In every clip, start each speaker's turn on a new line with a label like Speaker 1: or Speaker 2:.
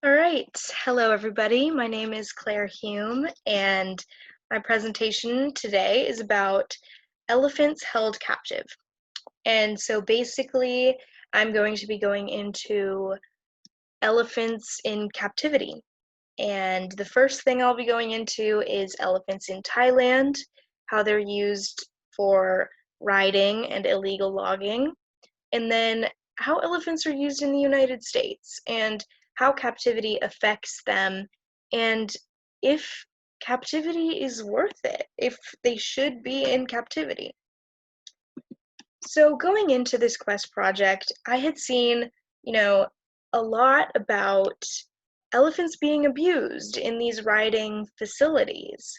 Speaker 1: All right. Hello, everybody. My name is Claire Hume, and my presentation today is about elephants held captive. And so basically, I'm going to be going into elephants in captivity. And the first thing I'll be going into is elephants in Thailand, how they're used for riding and illegal logging, and then how elephants are used in the United States and how captivity affects them, and if captivity is worth it, if they should be in captivity. So going into this quest project, I had seen, you know, a lot about elephants being abused in these riding facilities.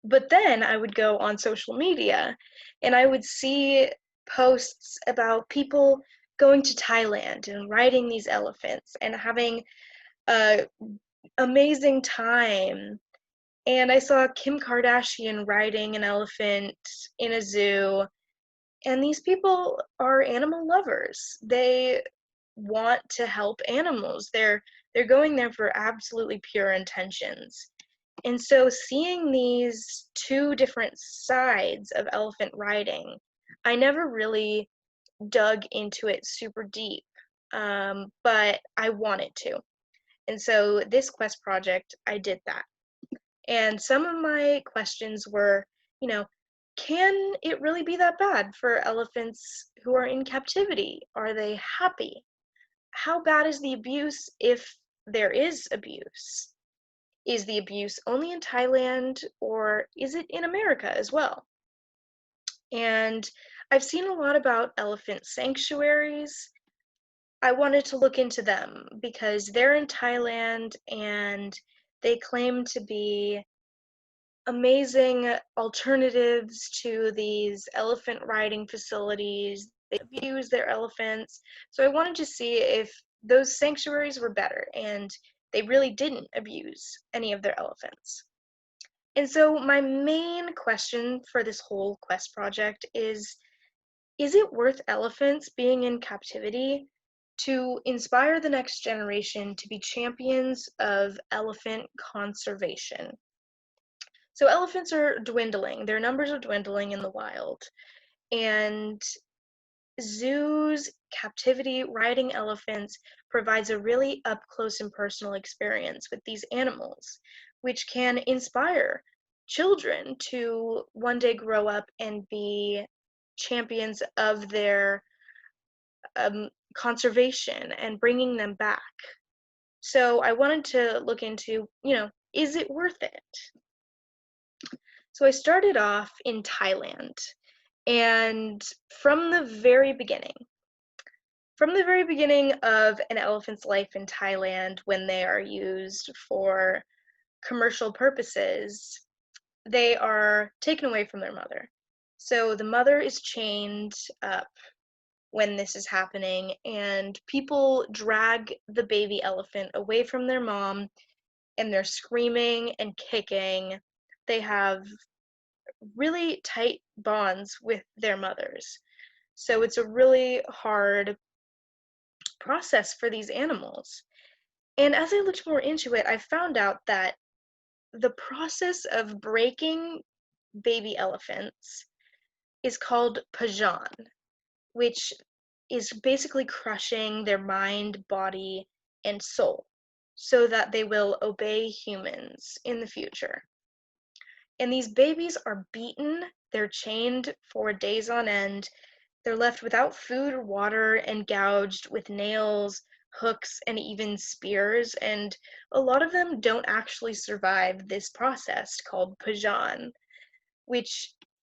Speaker 1: But then I would go on social media and I would see posts about people going to Thailand and riding these elephants and having a amazing time. And I saw Kim Kardashian riding an elephant in a zoo. And these people are animal lovers. They want to help animals. They're going there for absolutely pure intentions. And so seeing these two different sides of elephant riding, I never really dug into it super deep, but I wanted to. And so this quest project, I did that. And some of my questions were, you know, can it really be that bad for elephants who are in captivity? Are they happy? How bad is the abuse if there is abuse? Is the abuse only in Thailand or is it in America as well? And I've seen a lot about elephant sanctuaries. I wanted to look into them because they're in Thailand and they claim to be amazing alternatives to these elephant riding facilities. They abuse their elephants. So I wanted to see if those sanctuaries were better and they really didn't abuse any of their elephants. And so my main question for this whole quest project is it worth elephants being in captivity to inspire the next generation to be champions of elephant conservation? So elephants are dwindling. Their numbers are dwindling in the wild. And zoos, captivity, riding elephants provides a really up close and personal experience with these animals, which can inspire children to one day grow up and be champions of their conservation and bringing them back. So I wanted to look into, is it worth it? So I started off in Thailand, and from the very beginning, from the very beginning of an elephant's life in Thailand, when they are used for commercial purposes, they are taken away from their mother. So the mother is chained up when this is happening, and people drag the baby elephant away from their mom, and they're screaming and kicking. They have really tight bonds with their mothers. So it's a really hard process for these animals. And as I looked more into it, I found out that the process of breaking baby elephants is called pajan, which is basically crushing their mind, body, and soul so that they will obey humans in the future. And these babies are beaten, they're chained for days on end, they're left without food or water and gouged with nails, hooks, and even spears, and a lot of them don't actually survive this process called pajan, which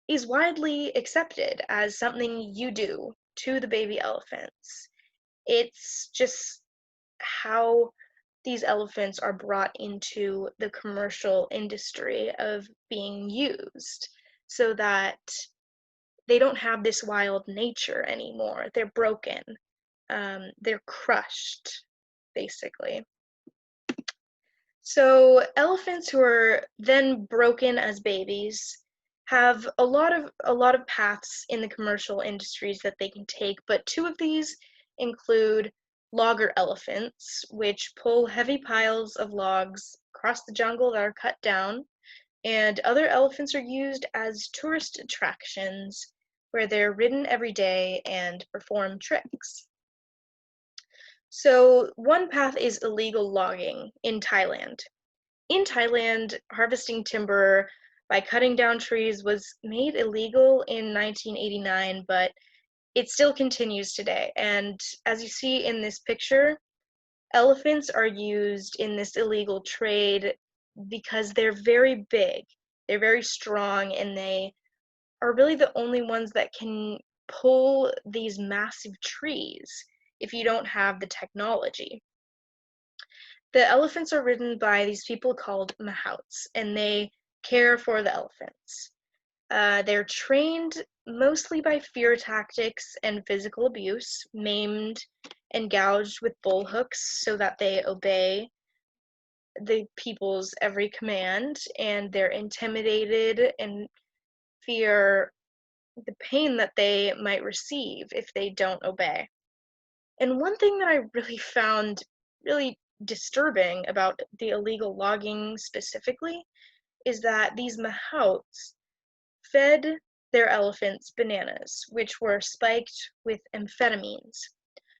Speaker 1: is widely accepted as something you do to the baby elephants. It's just how these elephants are brought into the commercial industry of being used so that they don't have this wild nature anymore. They're broken. They're crushed, basically. So elephants who are then broken as babies have a lot of paths in the commercial industries that they can take, but two of these include logger elephants, which pull heavy piles of logs across the jungle that are cut down, and other elephants are used as tourist attractions where they're ridden every day and perform tricks. So, one path is illegal logging in Thailand. In Thailand, harvesting timber by cutting down trees was made illegal in 1989, but it still continues today. And as you see in this picture, elephants are used in this illegal trade because they're very big, they're very strong, and they are really the only ones that can pull these massive trees if you don't have the technology. The elephants are ridden by these people called mahouts, and they care for the elephants. They're trained mostly by fear tactics and physical abuse, maimed and gouged with bull hooks so that they obey the people's every command, and they're intimidated and fear the pain that they might receive if they don't obey. And one thing that I really found really disturbing about the illegal logging specifically is that these mahouts fed their elephants bananas, which were spiked with amphetamines,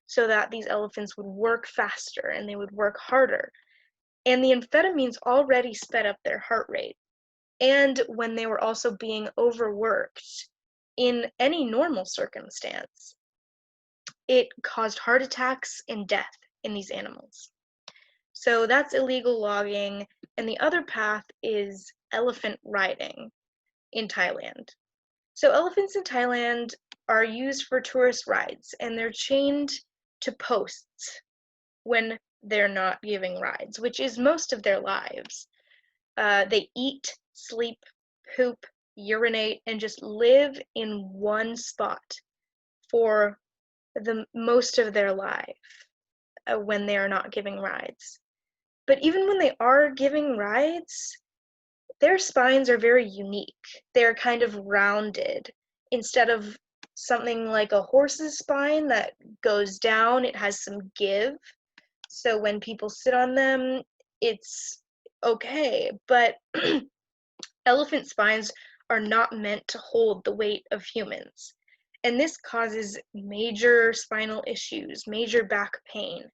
Speaker 1: so that these elephants would work faster and they would work harder. And the amphetamines already sped up their heart rate. And when they were also being overworked in any normal circumstance, it caused heart attacks and death in these animals. So that's illegal logging. And the other path is elephant riding in Thailand. So elephants in Thailand are used for tourist rides, and they're chained to posts when they're not giving rides, which is most of their lives. They eat, sleep, poop, urinate, and just live in one spot for the most of their life when they are not giving rides. But even when they are giving rides, their spines are very unique. They're kind of rounded. Instead of something like a horse's spine that goes down, it has some give. So when people sit on them, it's okay. But elephant spines are not meant to hold the weight of humans. And this causes major spinal issues, major back pain.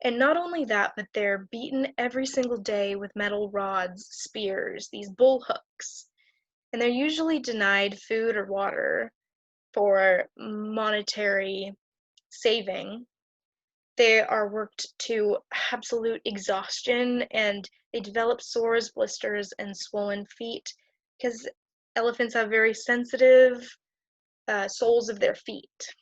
Speaker 1: And not only that, but they're beaten every single day with metal rods, spears, these bull hooks. And they're usually denied food or water for monetary saving. They are worked to absolute exhaustion, and they develop sores, blisters, and swollen feet because elephants have very sensitive soles of their feet.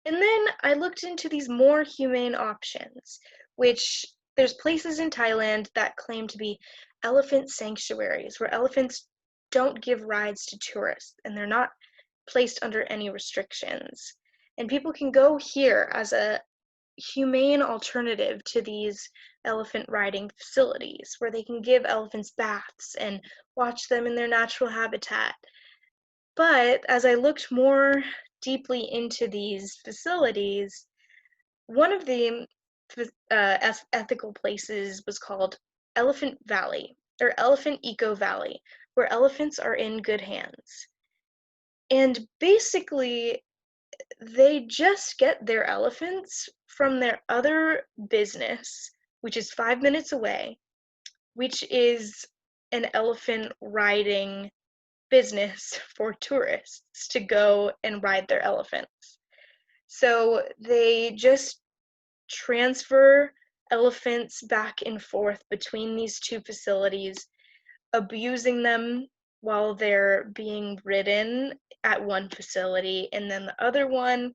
Speaker 1: And then I looked into these more humane options, which there's places in Thailand that claim to be elephant sanctuaries where elephants don't give rides to tourists and they're not placed under any restrictions. And people can go here as a humane alternative to these elephant riding facilities where they can give elephants baths and watch them in their natural habitat. But as I looked more deeply into these facilities, one of the ethical places was called Elephant Valley or Elephant Eco Valley, where elephants are in good hands. And basically, they just get their elephants from their other business, which is 5 minutes away, which is an elephant riding business for tourists to go and ride their elephants. So they just transfer elephants back and forth between these two facilities, abusing them while they're being ridden at one facility, and then the other one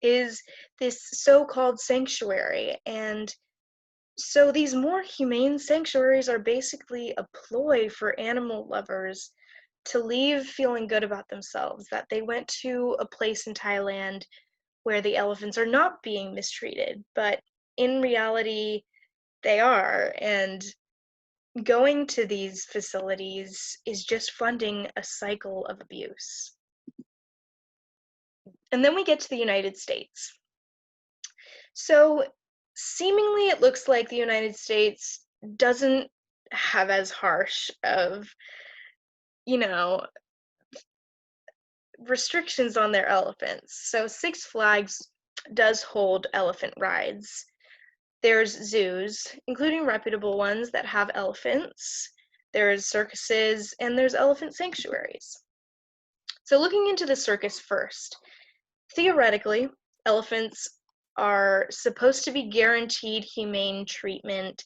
Speaker 1: is this so-called sanctuary. And so these more humane sanctuaries are basically a ploy for animal lovers to leave feeling good about themselves, that they went to a place in Thailand where the elephants are not being mistreated, but in reality, they are. And going to these facilities is just funding a cycle of abuse. And then we get to the United States. So, seemingly, it looks like the United States doesn't have as harsh of, you know, restrictions on their elephants. So, Six Flags does hold elephant rides. There's zoos, including reputable ones that have elephants. There's circuses, and there's elephant sanctuaries. So, looking into the circus first, theoretically, elephants are supposed to be guaranteed humane treatment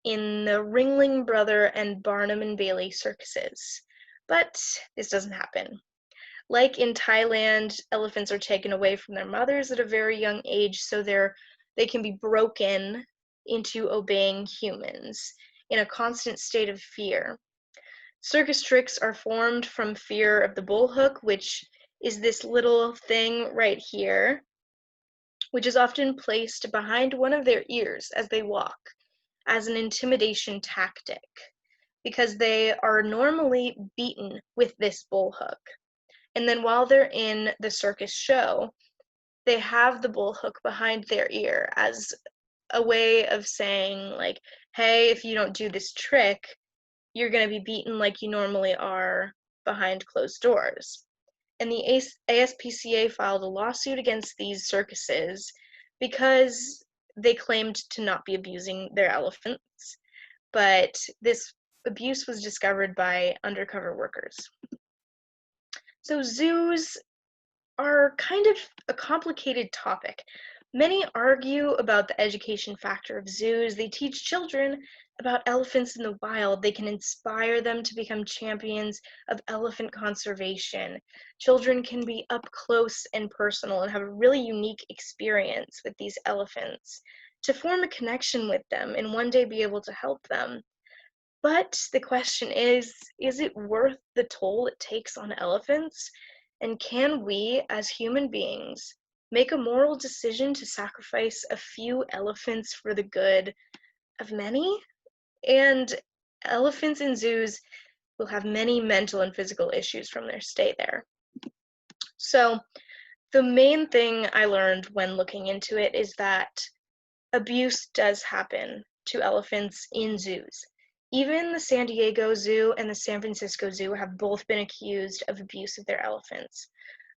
Speaker 1: in the Ringling Brother and Barnum and Bailey circuses. But this doesn't happen. Like in Thailand, elephants are taken away from their mothers at a very young age, so they can be broken into obeying humans in a constant state of fear. Circus tricks are formed from fear of the bullhook, which is this little thing right here, which is often placed behind one of their ears as they walk, as an intimidation tactic, because they are normally beaten with this bullhook. And then while they're in the circus show, they have the bullhook behind their ear as a way of saying, like, hey, if you don't do this trick, you're going to be beaten like you normally are behind closed doors. And the ASPCA filed a lawsuit against these circuses because they claimed to not be abusing their elephants, but this abuse was discovered by undercover workers. So zoos are kind of a complicated topic. Many argue about the education factor of zoos. They teach children about elephants in the wild. They can inspire them to become champions of elephant conservation. Children can be up close and personal and have a really unique experience with these elephants to form a connection with them and one day be able to help them. But the question is it worth the toll it takes on elephants? And can we, as human beings, make a moral decision to sacrifice a few elephants for the good of many? And elephants in zoos will have many mental and physical issues from their stay there. So, the main thing I learned when looking into it is that abuse does happen to elephants in zoos. Even the San Diego Zoo and the San Francisco Zoo have both been accused of abuse of their elephants.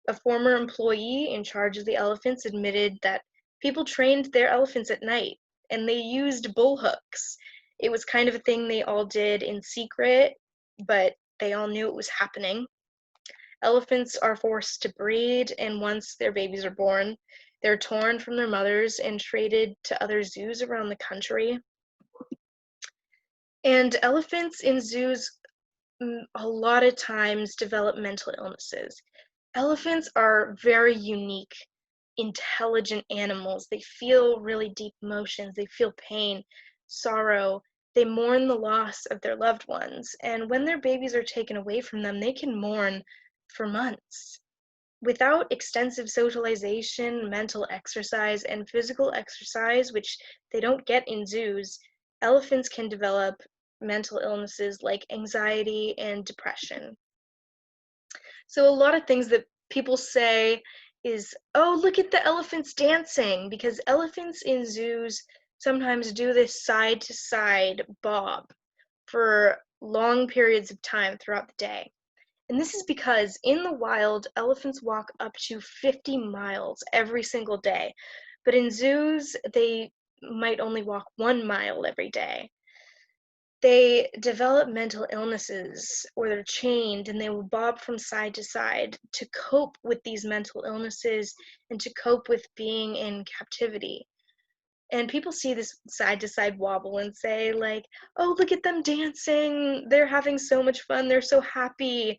Speaker 1: A former employee in charge of the elephants admitted that people trained their elephants at night and they used bullhooks. It was kind of a thing they all did in secret, but they all knew it was happening. Elephants are forced to breed, and once their babies are born, they're torn from their mothers and traded to other zoos around the country. And elephants in zoos a lot of times develop mental illnesses. Elephants are very unique, intelligent animals. They feel really deep emotions. They feel pain, sorrow. They mourn the loss of their loved ones. And when their babies are taken away from them, they can mourn for months. Without extensive socialization, mental exercise, and physical exercise, which they don't get in zoos, elephants can develop mental illnesses like anxiety and depression. So a lot of things that people say is, oh, look at the elephants dancing, because elephants in zoos sometimes do this side to side bob for long periods of time throughout the day. And this is because in the wild, elephants walk up to 50 miles every single day. But in zoos, they might only walk 1 mile every day. They develop mental illnesses or they're chained and they will bob from side to side to cope with these mental illnesses and to cope with being in captivity. And people see this side to side wobble and say, like, oh, look at them dancing. They're having so much fun. They're so happy.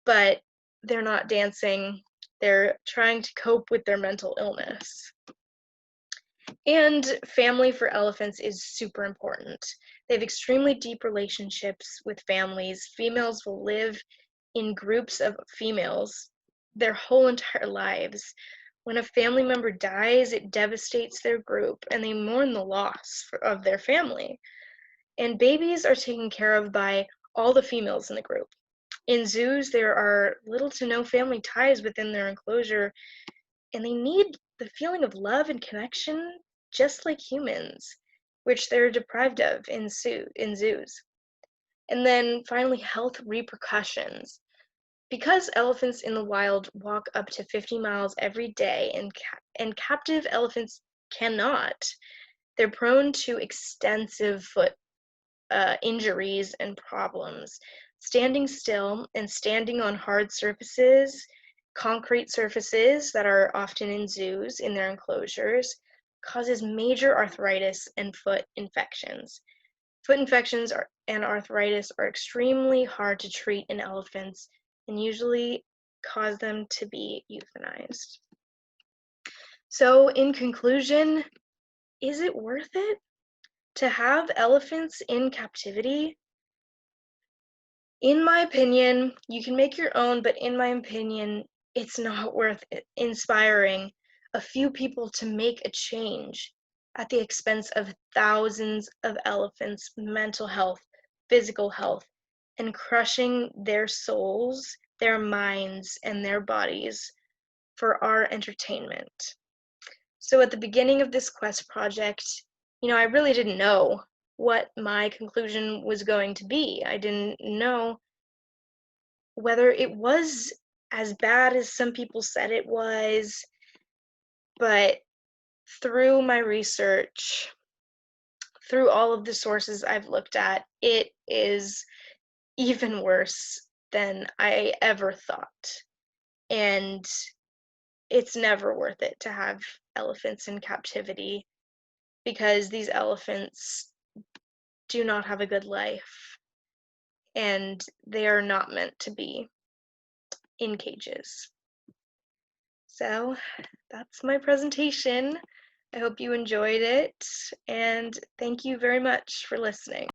Speaker 1: But they're not dancing. They're trying to cope with their mental illness. And family for elephants is super important. They have extremely deep relationships with families. Females will live in groups of females their whole entire lives. When a family member dies, it devastates their group and they mourn the loss of their family. And babies are taken care of by all the females in the group. In zoos, there are little to no family ties within their enclosure, and they need the feeling of love and connection just like humans, which they're deprived of in zoos. And then finally, health repercussions. Because elephants in the wild walk up to 50 miles every day and captive elephants cannot, they're prone to extensive foot injuries and problems. Standing still and standing on hard surfaces, concrete surfaces that are often in zoos in their enclosures, causes major arthritis and foot infections. Foot infections and arthritis are extremely hard to treat in elephants and usually cause them to be euthanized. So, in conclusion, is it worth it to have elephants in captivity? In my opinion, you can make your own, but in my opinion, it's not worth it, inspiring a few people to make a change at the expense of thousands of elephants' mental health, physical health, and crushing their souls, their minds, and their bodies for our entertainment. So at the beginning of this quest project, I really didn't know what my conclusion was going to be. I didn't know whether it was as bad as some people said it was, but through my research, through all of the sources I've looked at, it is even worse than I ever thought. And it's never worth it to have elephants in captivity because these elephants do not have a good life and they are not meant to be in cages. So that's my presentation. I hope you enjoyed it, and thank you very much for listening.